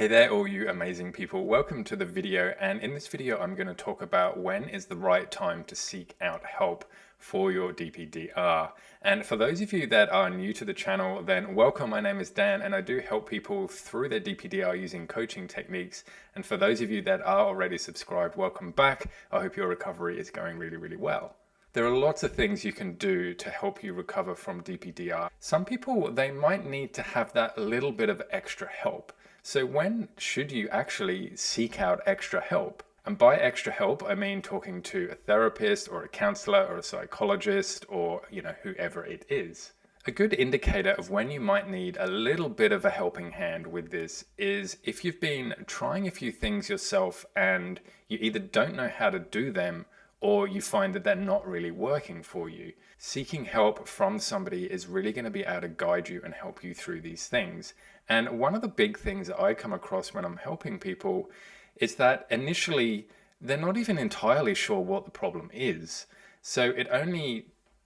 Hey there, all you amazing people. Welcome to the video, and in this video I'm going to talk about when is the right time to seek out help for your DPDR. And for those of you that are new to the channel, then welcome. My name is Dan and I do help people through their DPDR using coaching techniques. And for those of you that are already subscribed, welcome back. I hope your recovery is going really well. There are lots of things you can do to help you recover from DPDR. Some people, they might need to have that little bit of extra help. So when should you actually seek out extra help? And by extra help, I mean talking to a therapist or a counselor or a psychologist or, whoever it is. A good indicator of when you might need a little bit of a helping hand with this is if you've been trying a few things yourself and you either don't know how to do them or you find that they're not really working for you. Seeking help from somebody is really going to be able to guide you and help you through these things. And one of the big things that I come across when I'm helping people is that initially they're not even entirely sure what the problem is. So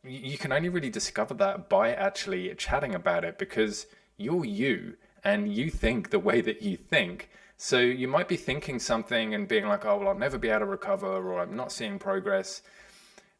you can only really discover that by actually chatting about it, because you're you and you think the way that you think. So you might be thinking something and being like, oh, well, I'll never be able to recover, or I'm not seeing progress.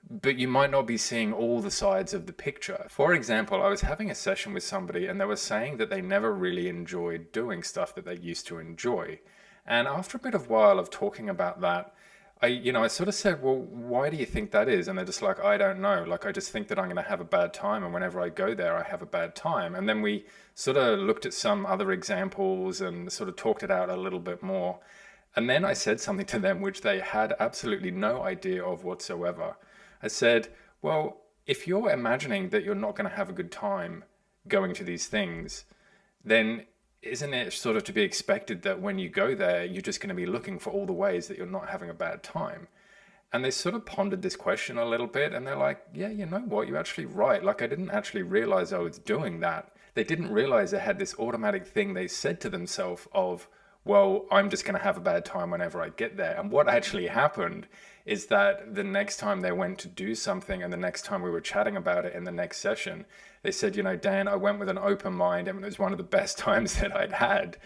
But you might not be seeing all the sides of the picture. For example, I was having a session with somebody and they were saying that they never really enjoyed doing stuff that they used to enjoy. And after a bit of while of talking about that, I sort of said, well, why do you think that is? And they're just like, I don't know. Like, I just think that I'm going to have a bad time. And whenever I go there, I have a bad time. And then we sort of looked at some other examples and sort of talked it out a little bit more. And then I said something to them, which they had absolutely no idea of whatsoever. I said, well, if you're imagining that you're not going to have a good time going to these things, then isn't it sort of to be expected that when you go there, you're just going to be looking for all the ways that you're not having a bad time? And they sort of pondered this question a little bit and they're like, yeah, you know what, you're actually right. Like, I didn't actually realize I was doing that. They didn't realize they had this automatic thing they said to themselves of, well, I'm just going to have a bad time whenever I get there. And what actually happened is that the next time they went to do something and the next time we were chatting about it in the next session, they said, Dan, I went with an open mind and it was one of the best times that I'd had.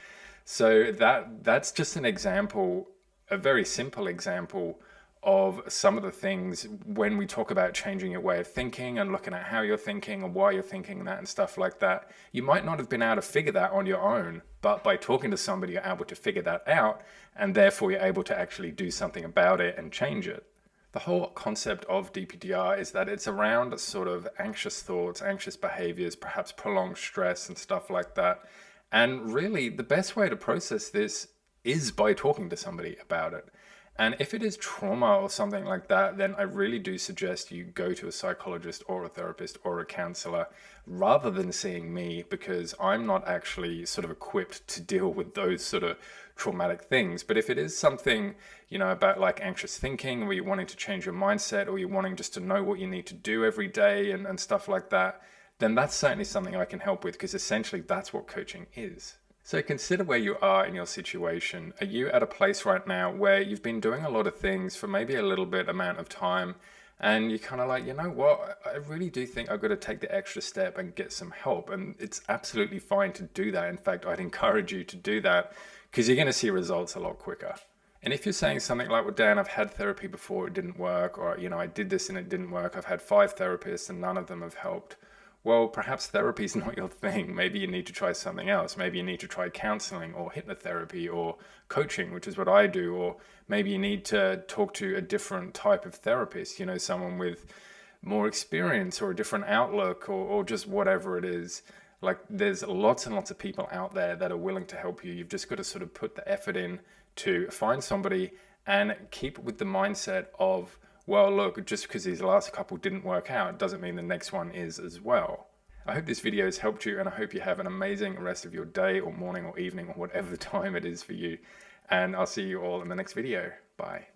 So that's just an example, a very simple example of some of the things when we talk about changing your way of thinking and looking at how you're thinking and why you're thinking that and stuff like that. You might not have been able to figure that on your own, but by talking to somebody, you're able to figure that out, and therefore you're able to actually do something about it and change it. The whole concept of DPDR is that it's around sort of anxious thoughts, anxious behaviors, perhaps prolonged stress and stuff like that. And really, the best way to process this is by talking to somebody about it. And if it is trauma or something like that, then I really do suggest you go to a psychologist or a therapist or a counselor rather than seeing me, because I'm not actually sort of equipped to deal with those sort of traumatic things. But if it is something, about like anxious thinking, where you're wanting to change your mindset, or you're wanting just to know what you need to do every day and stuff like that, then that's certainly something I can help with, because essentially that's what coaching is. So consider where you are in your situation. Are you at a place right now where you've been doing a lot of things for maybe a little bit amount of time, and you're kind of like, you know what, I really do think I've got to take the extra step and get some help. And it's absolutely fine to do that. In fact, I'd encourage you to do that, because you're going to see results a lot quicker. And if you're saying something like, well, Dan, I've had therapy before, it didn't work, or, I did this and it didn't work. I've had 5 therapists and none of them have helped. Well, perhaps therapy is not your thing. Maybe you need to try something else. Maybe you need to try counseling or hypnotherapy or coaching, which is what I do. Or maybe you need to talk to a different type of therapist, someone with more experience or a different outlook, or just whatever it is. Like, there's lots and lots of people out there that are willing to help you. You've just got to sort of put the effort in to find somebody and keep with the mindset of, well, look, just because these last couple didn't work out doesn't mean the next one is as well. I hope this video has helped you, and I hope you have an amazing rest of your day or morning or evening or whatever time it is for you. And I'll see you all in the next video. Bye.